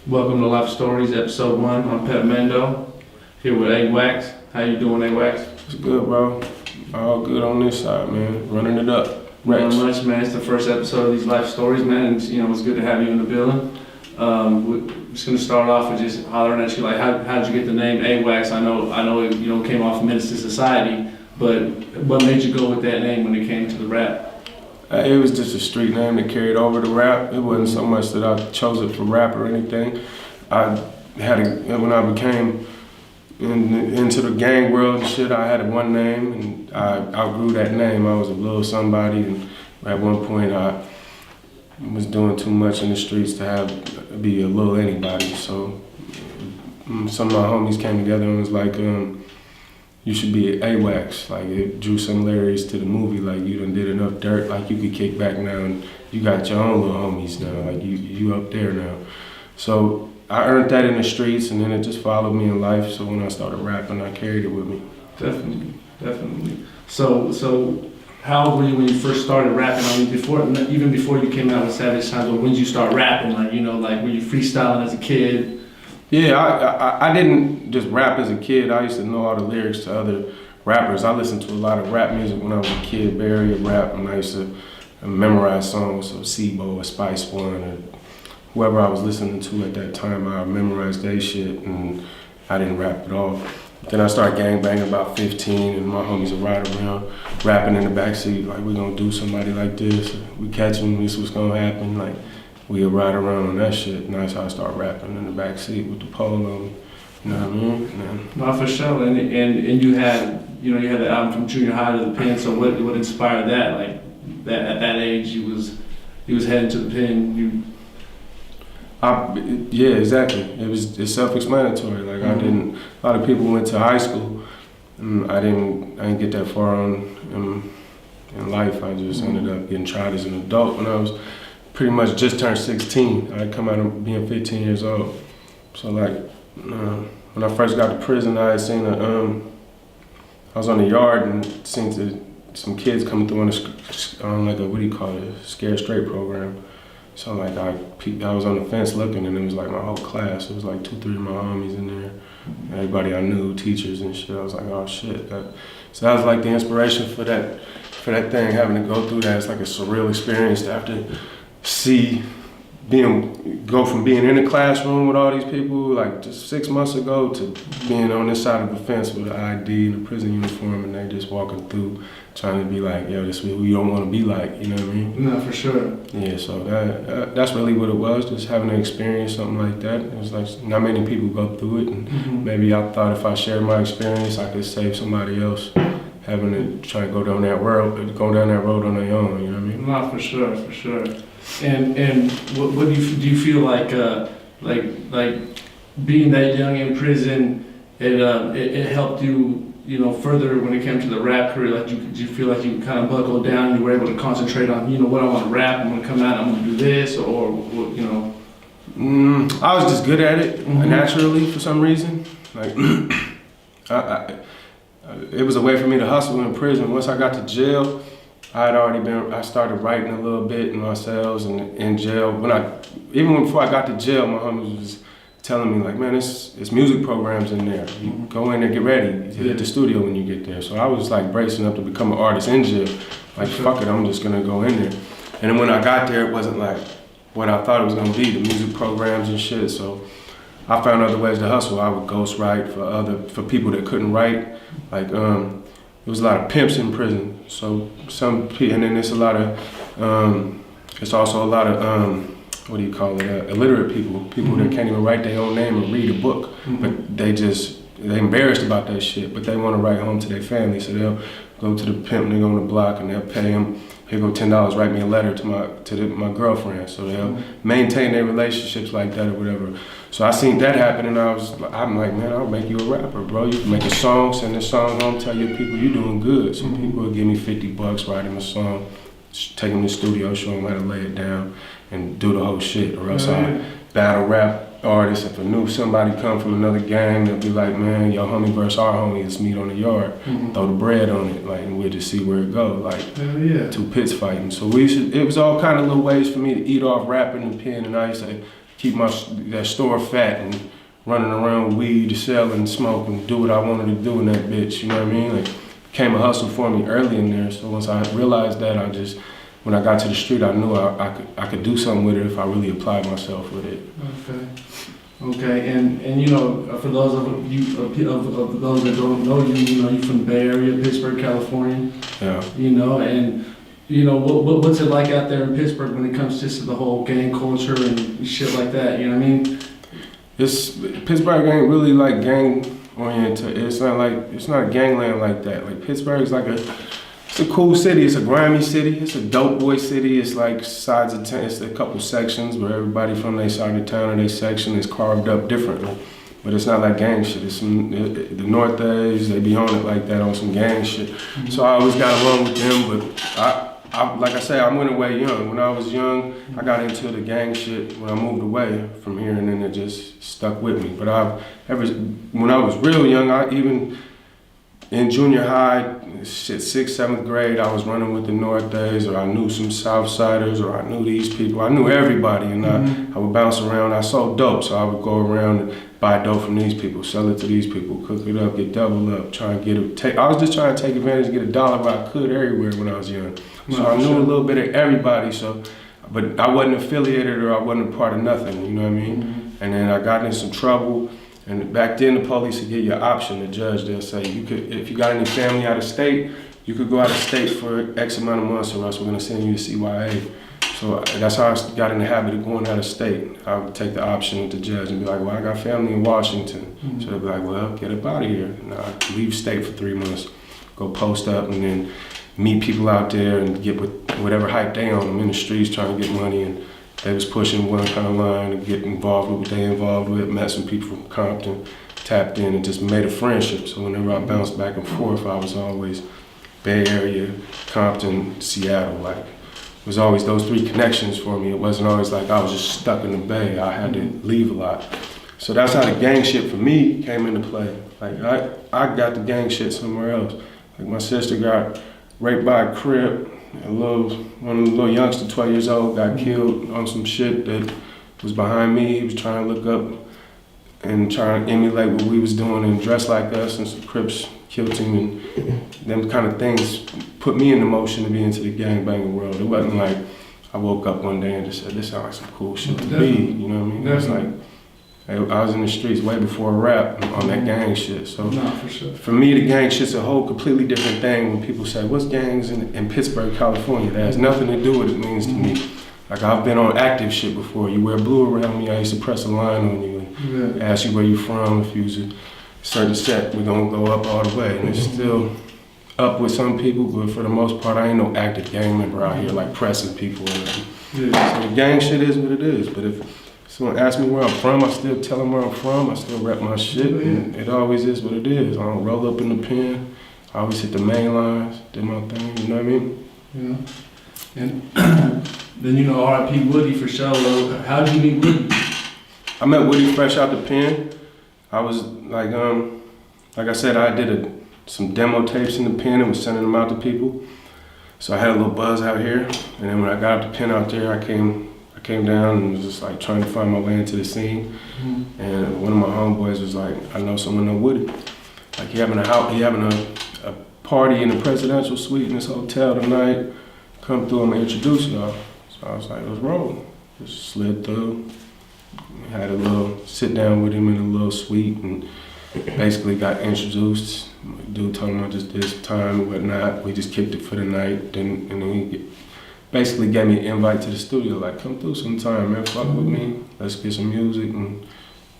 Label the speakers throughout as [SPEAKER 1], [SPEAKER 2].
[SPEAKER 1] Welcome to Life Stories, Episode 1. I'm Pep Mendo, here with A-WAX. How you doing, A-WAX?
[SPEAKER 2] It's good, bro. All good on this side, man. Running it up.
[SPEAKER 1] Not much, man. It's the first episode of these Life Stories, man, and it's good to have you in the building. We're just gonna start off with just hollering at you, like, how'd you get the name A-WAX? I know it, came off Menace to Society, but what made you go with that name when it came to the rap?
[SPEAKER 2] It was just a street name that carried over to rap. It wasn't so much that I chose it for rap or anything. When I became into the gang world and shit, I had one name and I outgrew that name. I was a little somebody, and at one point I was doing too much in the streets to be a little anybody. So some of my homies came together and was like, you should be A-WAX. Like, it drew similarities to the movie. Like, you done did enough dirt, like you could kick back now and you got your own little homies now. Like, you up there now. So I earned that in the streets, and then it just followed me in life. So when I started rapping, I carried it with me.
[SPEAKER 1] Definitely. So how old were you when you first started rapping? I mean, even before you came out with Savage Times, or when did you start rapping? Like, were you freestyling as a kid?
[SPEAKER 2] Yeah, I didn't just rap as a kid. I used to know all the lyrics to other rappers. I listened to a lot of rap music when I was a kid, Barry of rap, and I used to memorize songs of Sibo or Spice One or whoever I was listening to at that time. I memorized their shit, and I didn't rap at all. Then I started gangbanging about 15, and my homies would ride around rapping in the backseat, like, we're gonna do somebody like this. We catch them, this is what's gonna happen. Like, we would ride around on that shit, and that's how I started rapping in the backseat with the pole on me. You know what I mean?
[SPEAKER 1] No, for sure. And you had the album From Junior High to the Pen. So what inspired that? Like, that at that age, you was heading to the pen.
[SPEAKER 2] Yeah, exactly. It's self-explanatory. Like, a lot of people went to high school, and I didn't get that far on in life. I just ended up getting tried as an adult when I was pretty much just turned 16. I'd come out of being 15 years old. So, like, when I first got to prison, I had seen I was on the yard and seen some kids coming through on like a Scared Straight program. So, like, I was on the fence looking, and it was like my whole class. It was like 2-3 of my homies in there. Everybody I knew, teachers and shit. I was like, oh shit. So that was like the inspiration for that thing, having to go through that. It's like a surreal experience to have to go from being in a classroom with all these people, like just 6 months ago, to being on this side of the fence with an ID and a prison uniform, and they just walking through trying to be like, yo, this is who you don't want to be like, you know what I mean?
[SPEAKER 1] No, for sure.
[SPEAKER 2] Yeah, so that's really what it was, just having to experience something like that. It was like, not many people go through it, and maybe I thought if I shared my experience, I could save somebody else having to try to go down that road on their own, you know what I mean?
[SPEAKER 1] No, for sure. And what do you feel like being that young in prison, it helped you, further when it came to the rap career? Like, did you feel like you kind of buckled down, you were able to concentrate on, what I want to rap, I'm going to come out, I'm going to do this, or
[SPEAKER 2] I was just good at it, naturally, for some reason. Like, it was a way for me to hustle in prison. Once I got to jail, I started writing a little bit in my cells and in jail. Even before I got to jail, my homies was telling me, like, man, it's music programs in there. You go in there, get ready, you hit the studio when you get there. So I was like bracing up to become an artist in jail. Like, fuck it, I'm just gonna go in there. And then when I got there, it wasn't like what I thought it was gonna be, the music programs and shit. So I found other ways to hustle. I would ghost write for people that couldn't write. Like, there was a lot of pimps in prison, so and then there's a lot of, it's also a lot of, illiterate people that can't even write their own name or read a book, but they embarrassed about that shit, but they want to write home to their family, so they'll go to the pimp nigga on the block and they'll pay him, here go $10, write me a letter to my girlfriend, so they'll maintain their relationships like that or whatever. So I seen that happen, and I'm like, man, I'll make you a rapper, bro. You can make a song, send a song home, tell your people you're doing good. So people will give me $50, write them a song, take them to the studio, show them how to lay it down, and do the whole shit. Or else I battle rap artists. If I knew somebody come from another gang, they'll be like, man, your homie versus our homie, it's meat on the yard. Throw the bread on it, like, and we'll just see where it goes. Like, two pits fighting. So it was all kind of little ways for me to eat off rapping and pen, and I used to keep that store fat and running around with weed, selling, smoking, do what I wanted to do in that bitch, you know what I mean? Like, became a hustle for me early in there. So once I realized that, when I got to the street, I knew I could do something with it if I really applied myself with it.
[SPEAKER 1] Okay, and you know, for those of you of those that don't know you, you know, you're from the Bay Area, Pittsburgh, California.
[SPEAKER 2] Yeah.
[SPEAKER 1] You know, and you know, what's it like out there in Pittsburgh when it comes just to the whole gang culture and shit like that? You know what I mean?
[SPEAKER 2] Pittsburgh ain't really like gang oriented. It's not a gangland like that. Like Pittsburgh is it's a cool city. It's a grimy city. It's a dope boy city. It's like sides of town. It's a couple sections where everybody from their side of town or their section is carved up differently. But it's not like gang shit. It's the North Edge, they be on it like that, on some gang shit. Mm-hmm. So I always got along with them, but like I say, I went away young. When I was young, I got into the gang shit when I moved away from here, and then it just stuck with me. But when I was real young, even in junior high, shit, 6th, 7th grade, I was running with the North Days, or I knew some Southsiders, or I knew these people. I knew everybody, and I would bounce around. I sold dope, so I would go around and buy dope from these people, sell it to these people, cook it up, get double up, try and I was just trying to take advantage, get a dollar where I could everywhere when I was young. So I knew a little bit of everybody, but I wasn't affiliated or I wasn't a part of nothing, you know what I mean? Mm-hmm. And then I got in some trouble. And back then, the police would give you an option. The judge, they'll say, if you got any family out of state, you could go out of state for X amount of months, or else we're gonna send you to CYA. So that's how I got in the habit of going out of state. I would take the option with the judge and be like, well, I got family in Washington. Mm-hmm. So they'd be like, well, get up out of here. And I'd leave state for 3 months, go post up, and then meet people out there and get whatever hype they on. I'm in the streets trying to get money, and they was pushing one kind of line and get involved with what they involved with, met some people from Compton, tapped in and just made a friendship. So whenever I bounced back and forth, I was always Bay Area, Compton, Seattle. Like, it was always those 3 connections for me. It wasn't always like I was just stuck in the Bay. I had to leave a lot. So that's how the gang shit for me came into play. Like, I got the gang shit somewhere else. Like, my sister got raped by a Crip. One of the little youngsters, 12 years old, got killed on some shit that was behind me. He was trying to look up and trying to emulate what we was doing and dress like us, and some Crips killed him, and them kind of things put me into motion to be into the gangbanging world. It wasn't like I woke up one day and just said, this sounds like some cool shit to be, you know what I mean? It's like, I was in the streets way before rap on that gang shit. So
[SPEAKER 1] for sure.
[SPEAKER 2] For me, the gang shit's a whole completely different thing. When people say, what's gangs in Pittsburgh, California? That has nothing to do with what it means to me. Like, I've been on active shit before. You wear blue around me, I used to press a line on you and ask you where you from. If you was a certain set, we're gonna go up all the way. And it's still up with some people, but for the most part, I ain't no active gang member out here like pressing people. So the gang shit is what it is. But if someone asks me where I'm from, I still tell them where I'm from. I still rep my shit, and it always is what it is. I don't roll up in the pen. I always hit the main lines, do my thing, you know what I mean?
[SPEAKER 1] Yeah. And then, you know, R.I.P. Woodie for sure. How did you meet Woodie?
[SPEAKER 2] I met Woodie fresh out the pen. I was like I said, I did some demo tapes in the pen and was sending them out to people. So I had a little buzz out here, and then when I got out the pen out there, I came down and was just like trying to find my way into the scene. Mm-hmm. And one of my homeboys was like, I know someone named Woodie. Like, he having a party in the presidential suite in this hotel tonight. Come through, I'm gonna introduce y'all. So I was like, let's roll. Just slid through. Had a little sit down with him in a little suite and basically got introduced. Dude told him I just did some time and whatnot. We just kicked it for the night. And then he basically gave me an invite to the studio, like, come through sometime, man, fuck with me. Let's get some music and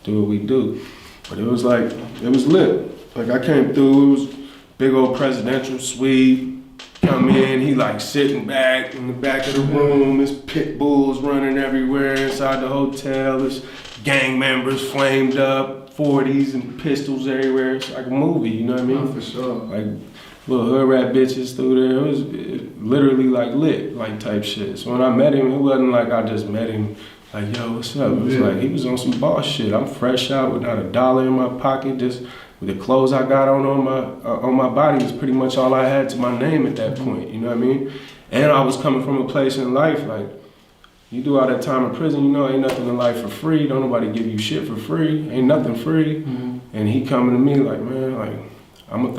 [SPEAKER 2] do what we do. But it was like, it was lit. Like, I came through, it was big old presidential suite. Come in, he like sitting back in the back of the room. There's pit bulls running everywhere inside the hotel. There's gang members flamed up, 40s and pistols everywhere. It's like a movie, you know what I mean?
[SPEAKER 1] Oh, for sure.
[SPEAKER 2] Like, little hood rat bitches through there. It was literally like lit, like type shit. So when I met him, it wasn't like I just met him like, yo, what's up? It was like he was on some boss shit. I'm fresh out with not a dollar in my pocket, just with the clothes I got on my body was pretty much all I had to my name at that point, you know what I mean? And I was coming from a place in life like, You do all that time in prison, you know, ain't nothing in life for free. Don't nobody give you shit for free. Ain't nothing free.
[SPEAKER 1] Mm-hmm.
[SPEAKER 2] And he coming to me like, man, like, I'm gonna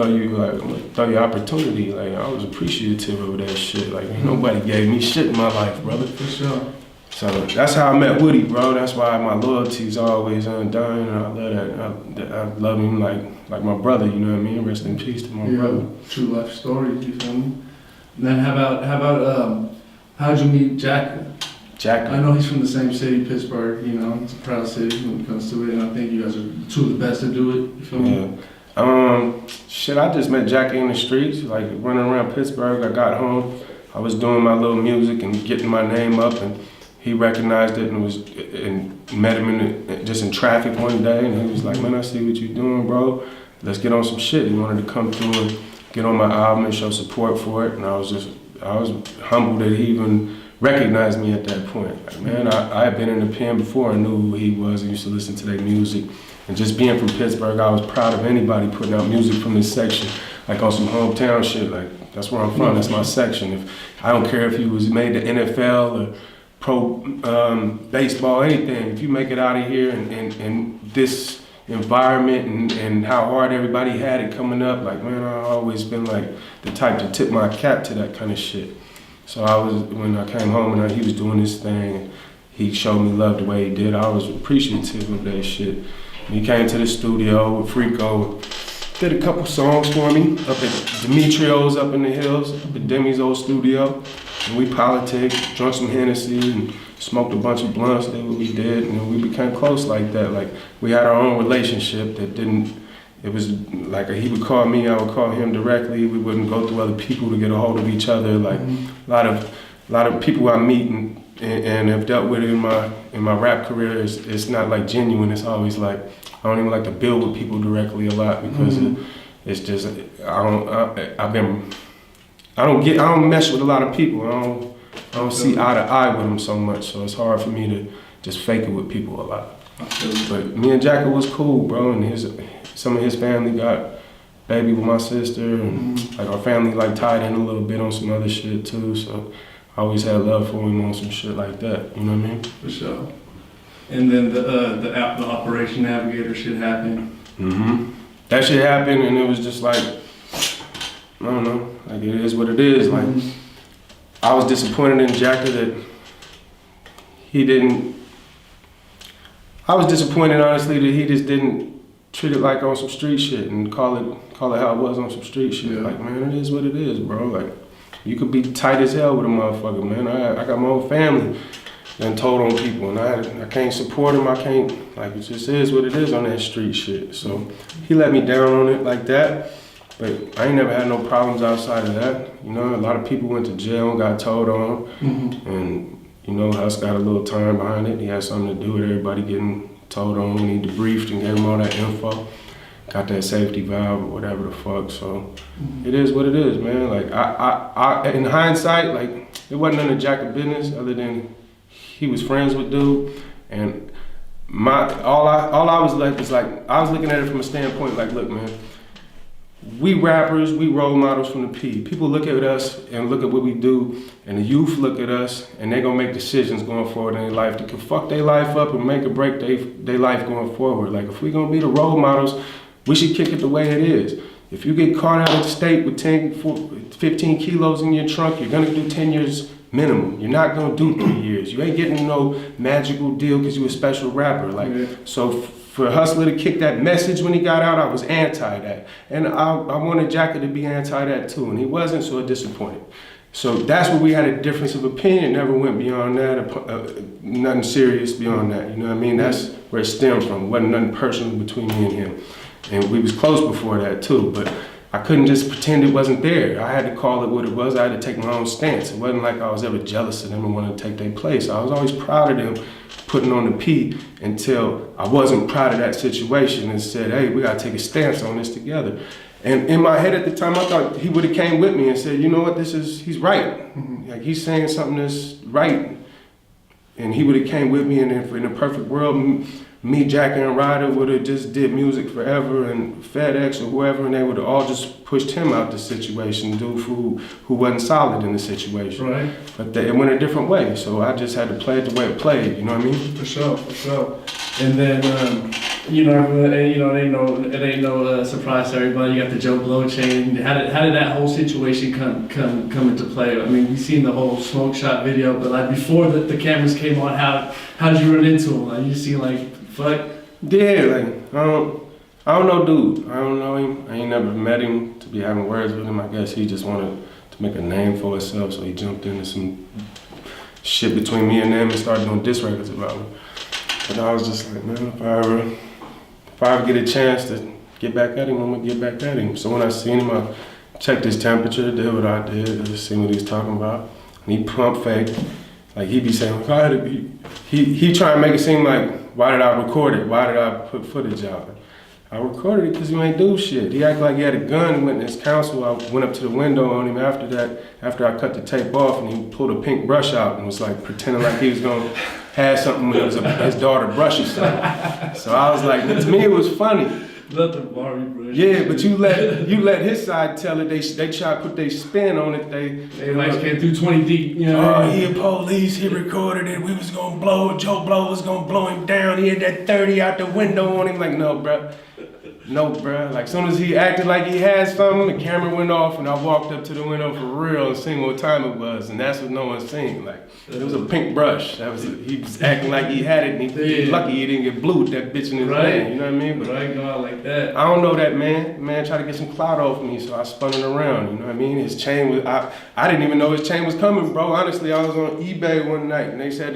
[SPEAKER 2] throw you opportunity. Like, I was appreciative of that shit. Like, ain't nobody gave me shit in my life, brother.
[SPEAKER 1] For sure.
[SPEAKER 2] So that's how I met Woodie, bro. That's why my loyalty's always undying, and I love that. I love him like my brother. You know what I mean? Rest in peace to my brother.
[SPEAKER 1] True life stories. You feel me? And then how about how'd you meet Jack?
[SPEAKER 2] Jack.
[SPEAKER 1] I know he's from the same city, Pittsburgh. You know, it's a proud city when it comes to it, and I think you guys are two of the best to do it. You feel me?
[SPEAKER 2] Shit, I just met Jackie in the streets, like running around Pittsburgh. I got home, I was doing my little music and getting my name up, and he recognized it and met him just in traffic one day, and he was like, man, I see what you're doing, bro. Let's get on some shit. He wanted to come through and get on my album and show support for it, and I was humbled that he even recognized me at that point. Like, man, I had been in the pen before and knew who he was. I used to listen to their music. And just being from Pittsburgh, I was proud of anybody putting out music from this section, like on some hometown shit. Like, that's where I'm from, that's my section. If I don't care if he was made the NFL or pro baseball, anything. If you make it out of here and this environment and how hard everybody had it coming up, like, man, I've always been like the type to tip my cap to that kind of shit. So when I came home and he was doing this thing, and he showed me love the way he did, I was appreciative of that shit. And he came to the studio with Frico, did a couple songs for me up at Demetrio's up in the hills, up at Demi's old studio. And we politicked, drunk some Hennessy, and smoked a bunch of blunts, did what we did, and we became close like that. Like, we had our own relationship that it was like he would call me, I would call him directly. We wouldn't go through other people to get a hold of each other. Like, a lot of people I meet and have dealt with it in my rap career, it's not like genuine. It's always like, I don't even like to build with people directly a lot because it's just, I don't mesh with a lot of people. I don't see eye to eye with them so much, so it's hard for me to just fake it with people a lot. But me and Jacka was cool, bro, and some of his family got baby with my sister, and like our family like tied in a little bit on some other shit too, so I always had love for him on some shit like that, you know what I mean?
[SPEAKER 1] For sure. And then the Operation Navigator shit happened.
[SPEAKER 2] That shit happened, and it was just like, I don't know, like it is what it is. Like, I was disappointed in Jacka that I was disappointed, honestly, that he just didn't treat it like on some street shit and call it how it was on some street shit. Yeah. Like, man, it is what it is, bro. Like, you could be tight as hell with a motherfucker, man. I got my own family and told on people, and I can't support him. I can't, like, it just is what it is on that street shit. So he let me down on it like that, but I ain't never had no problems outside of that. You know, a lot of people went to jail and got told on, and you know, Huss got a little time behind it. He had something to do with everybody getting told on when he debriefed and gave him all that info. Got that safety valve or whatever the fuck, so it is what it is, man. Like, I in hindsight, like, it wasn't none of Jacka's business other than he was friends with dude, and all I was like was like, I was looking at it from a standpoint like, look, man, we rappers, we role models from the P. People look at us and look at what we do, and the youth look at us, and they gonna make decisions going forward in their life that can fuck their life up and make or break their life going forward. Like, if we gonna be the role models, we should kick it the way it is. If you get caught out of the state with 15 kilos in your trunk, you're gonna do 10 years minimum. You're not gonna do 3 years. You ain't getting no magical deal because you're a special rapper. Like, so for Hustler to kick that message when he got out, I was anti that. And I wanted Jacka to be anti that too, and he wasn't, so it disappointed. So that's where we had a difference of opinion. Never went beyond that, nothing serious beyond that. You know what I mean? That's where it stemmed from. It wasn't nothing personal between me and him. And we was close before that too, but I couldn't just pretend it wasn't there. I had to call it what it was. I had to take my own stance. It wasn't like I was ever jealous of them and wanted to take their place. I was always proud of them putting on the P until I wasn't proud of that situation and said, hey, we gotta take a stance on this together. And in my head at the time, I thought he would've came with me and said, you know what, he's right. Like, he's saying something that's right. And he would've came with me, and in a perfect world, me, Jack, and Ryder would have just did music forever, and FedEx or whoever, and they would have all just pushed him out the situation, dude who wasn't solid in the situation.
[SPEAKER 1] Right.
[SPEAKER 2] But it went a different way, so I just had to play it the way it played. You know what I mean?
[SPEAKER 1] For sure. And then, it ain't no surprise to everybody. You got the Joe Blow chain. How did that whole situation come into play? I mean, we seen the whole smoke shot video, but like before the cameras came on, how did you run into him? Like you see, like fuck.
[SPEAKER 2] Yeah, like I don't know, dude. I don't know him. I ain't never met him to be having words with him. I guess he just wanted to make a name for himself, so he jumped into some shit between me and them and started doing diss records about me. But I was just like, man, if I ever get a chance to get back at him, I'm gonna get back at him. So when I seen him, I checked his temperature, did what I did, just seen what he was talking about. And he pump faked. Like he be saying, he try to make it seem like, why did I record it? Why did I put footage out? I recorded it because you ain't do shit. He acted like he had a gun, went in his counsel. I went up to the window on him after that, after I cut the tape off, and he pulled a pink brush out and was like pretending like he was gonna have something when it was his daughter brush or something. So I was like, to me it was funny.
[SPEAKER 1] Let the Barbie brush.
[SPEAKER 2] Yeah, but you let his side tell it. They try to put their spin on it. They
[SPEAKER 1] like came through 20 deep. You know.
[SPEAKER 2] Oh, he a police. He recorded it. We was gonna blow. Joe Blow was gonna blow him down. He had that 30 out the window on him. Like, no, bruh. No, bruh. Like, soon as he acted like he had something, the camera went off, and I walked up to the window for real and seen what time it was, and that's what no one seen. Like, it was a pink brush. He was acting like he had it, and he lucky he didn't get blued that bitch in his hand. You know what I mean? But
[SPEAKER 1] right, go out like that.
[SPEAKER 2] I don't know that man. Man tried to get some clout off me, so I spun it around. You know what I mean? His chain was. I didn't even know his chain was coming, bro. Honestly, I was on eBay one night, and they said,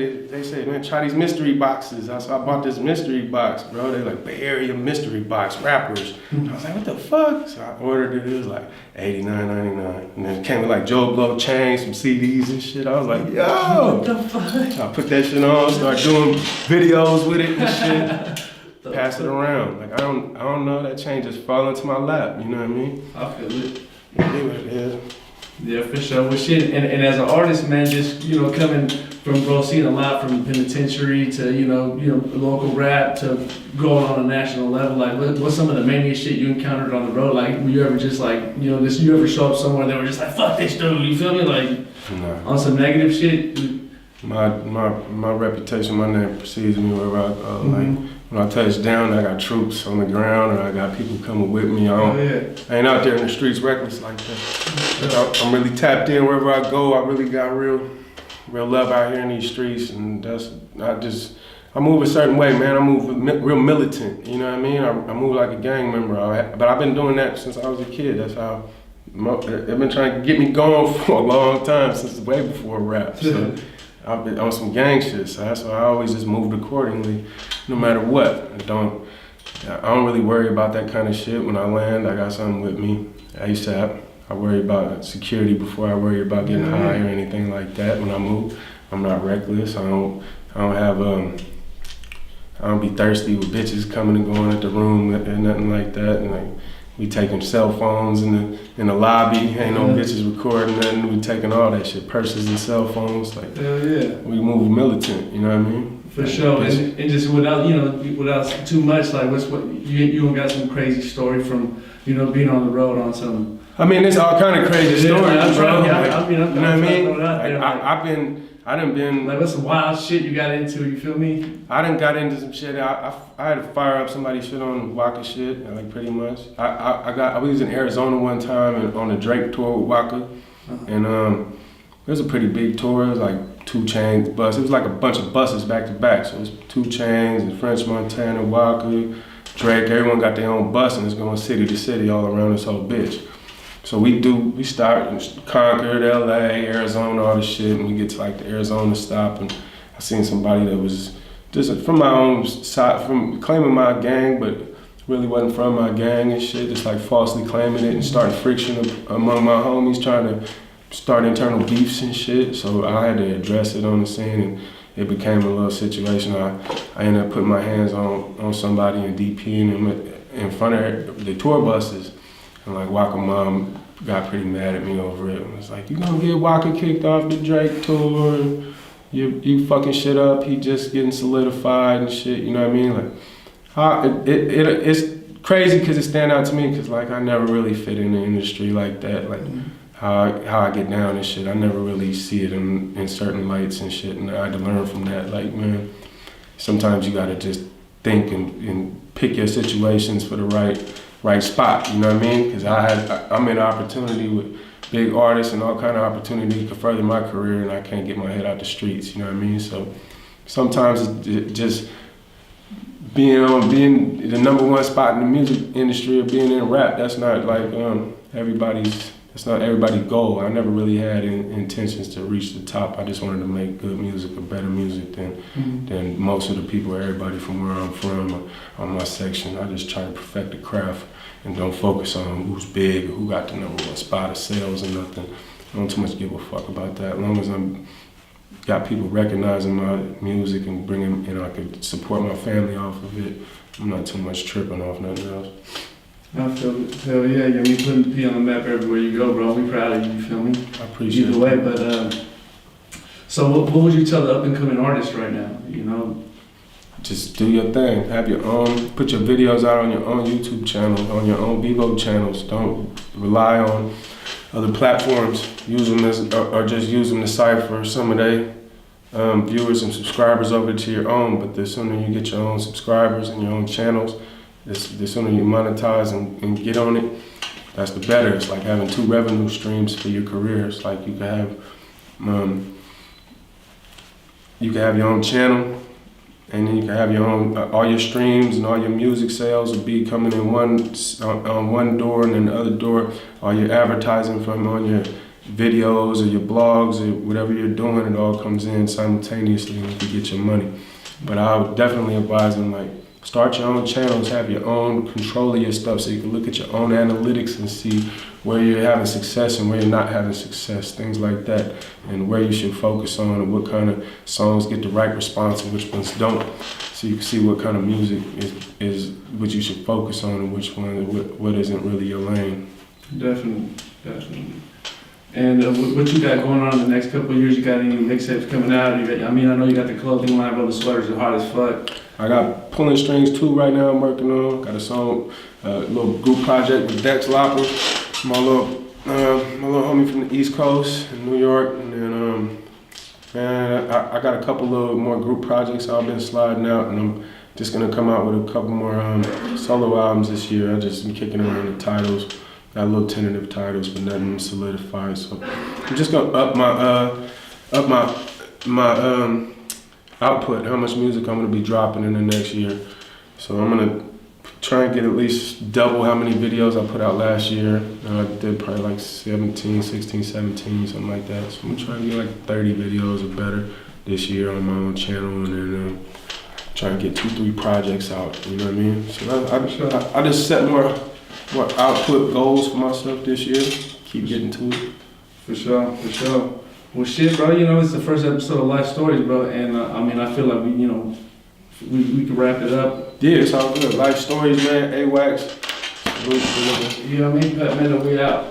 [SPEAKER 2] man, try these mystery boxes. So I bought this mystery box, bro. They like Bay Area mystery box rappers. I was like, what the fuck? So I ordered it. It was like $89.99, and then it came with like Joe Blow chain, some CDs and shit. I was like, yo,
[SPEAKER 1] what the fuck?
[SPEAKER 2] So I put that shit on, started doing videos with it and shit. Pass it around. Like I don't know, that chain just fall into my lap, you know what I mean?
[SPEAKER 1] I feel it.
[SPEAKER 2] Yeah.
[SPEAKER 1] Yeah, for sure. Well, shit, and as an artist, man, just, coming from, bro, seeing a lot from penitentiary to, local rap to going on a national level, like, what's some of the maniest shit you encountered on the road? Like, were you ever just like, you ever show up somewhere that were just like, fuck this dude, you feel me? Like, on some negative shit?
[SPEAKER 2] My reputation, my name precedes me wherever I go. Like, when I touch down, I got troops on the ground, or I got people coming with me. I ain't out there in the streets reckless like that. I'm really tapped in wherever I go. I really got real love out here in these streets, and I move a certain way, man. I move real militant, you know what I mean? I move like a gang member, but I've been doing that since I was a kid. That's how they've been trying to get me going for a long time, since way before rap. So I've been on some gang shit, so that's why I always just moved accordingly, no matter what. I don't really worry about that kind of shit. When I land, I got something with me ASAP. I worry about security before I worry about getting high or anything like that. When I move, I'm not reckless. I don't be thirsty with bitches coming and going at the room and nothing like that. And like, we taking cell phones in the lobby. Ain't no bitches recording nothing. We taking all that shit, purses and cell phones. Like,
[SPEAKER 1] hell yeah.
[SPEAKER 2] We move militant. You know what I mean?
[SPEAKER 1] For sure. And just without too much, like, you got some crazy story from being on the road on some.
[SPEAKER 2] I mean, it's all kind of crazy stories, bro. You know what I mean? I done been.
[SPEAKER 1] Like, what's some wild shit you got into? You feel me?
[SPEAKER 2] I done got into some shit. I had to fire up somebody's shit on Waka shit, like, pretty much. I was in Arizona one time and on a Drake tour with Waka, and it was a pretty big tour. It was like 2 Chainz bus. It was like a bunch of buses back to back. So it was 2 Chainz and French Montana, Waka, Drake. Everyone got their own bus, and it's going city to city all around this whole bitch. So we start in Concord, LA, Arizona, all this shit, and we get to like the Arizona stop, and I seen somebody that was just from my own side, from claiming my gang, but really wasn't from my gang and shit, just like falsely claiming it and starting friction among my homies, trying to start internal beefs and shit. So I had to address it on the scene, and it became a little situation. I ended up putting my hands on somebody and DPing him in front of the tour buses. And like Waka mom got pretty mad at me over it. It was like, you gonna get Waka kicked off the Drake tour? you fucking shit up, he just getting solidified and shit, you know what I mean? Like, it's crazy because it stand out to me because like I never really fit in the industry like that, like how I get down and shit. I never really see it in certain lights and shit, and I had to learn from that. Like, man, sometimes you gotta just think and pick your situations for the right spot, you know what I mean? Because I'm in an opportunity with big artists and all kind of opportunity to further my career, and I can't get my head out the streets, you know what I mean? So sometimes it just being the number one spot in the music industry or being in rap, that's not like everybody's goal. I never really had intentions to reach the top. I just wanted to make good music or better music than most of the people, everybody from where I'm from or my section. I just try to perfect the craft and don't focus on who's big or who got the number one spot of sales or nothing. I don't too much give a fuck about that. As long as I'm got people recognizing my music and bringing, I could support my family off of it, I'm not too much tripping off nothing else.
[SPEAKER 1] I feel it. Hell yeah, you putting P on the map everywhere you go, bro. We proud of you, you feel me?
[SPEAKER 2] I appreciate it.
[SPEAKER 1] Either way, but so what would you tell the up and coming artists right now? You know,
[SPEAKER 2] just do your thing. Have your own, put your videos out on your own YouTube channel, on your own Bebo channels. Don't rely on other platforms. Use them or just use them to cipher some of their viewers and subscribers over to your own. But the sooner you get your own subscribers and your own channels, the sooner you monetize and get on it, that's the better. It's like having 2 revenue streams for your career. It's like you can have your own channel, and then you can have your own, all your streams and all your music sales will be coming in on one door, and then the other door, all your advertising from on your videos or your blogs or whatever you're doing, it all comes in simultaneously and you can get your money. But I would definitely advise them, like, start your own channels, have your own control of your stuff so you can look at your own analytics and see where you're having success and where you're not having success, things like that, and where you should focus on and what kind of songs get the right response and which ones don't, so you can see what kind of music is what you should focus on and which one, what isn't really your lane.
[SPEAKER 1] Definitely. And what you got going on in the next couple of years? You got any mixtapes coming out? I know you got the clothing line, bro. The sweaters are hard as fuck.
[SPEAKER 2] I got Pulling Strings 2 right now I'm working on. Got a song, little group project with Dex Lopper, my little homie from the East Coast in New York. And then, man, I got a couple of more group projects I've been sliding out, and I'm just gonna come out with a couple more solo albums this year. I just been kicking around the titles. Got a little tentative titles, but nothing solidified. So I'm just gonna up my output, how much music I'm gonna be dropping in the next year. So I'm gonna try and get at least double how many videos I put out last year. I did probably like 16, 17, something like that. So I'm gonna try and get like 30 videos or better this year on my own channel, and then try and get 2-3 projects out, you know what I mean? So I just set more output goals for myself this year. Keep getting to it.
[SPEAKER 1] For sure. Well, shit, bro. It's the first episode of Life Stories, bro. And I feel like we can wrap it up.
[SPEAKER 2] Yeah, it's all good. Life Stories, man. A-WAX.
[SPEAKER 1] You know what I mean? Pat Miller, we out.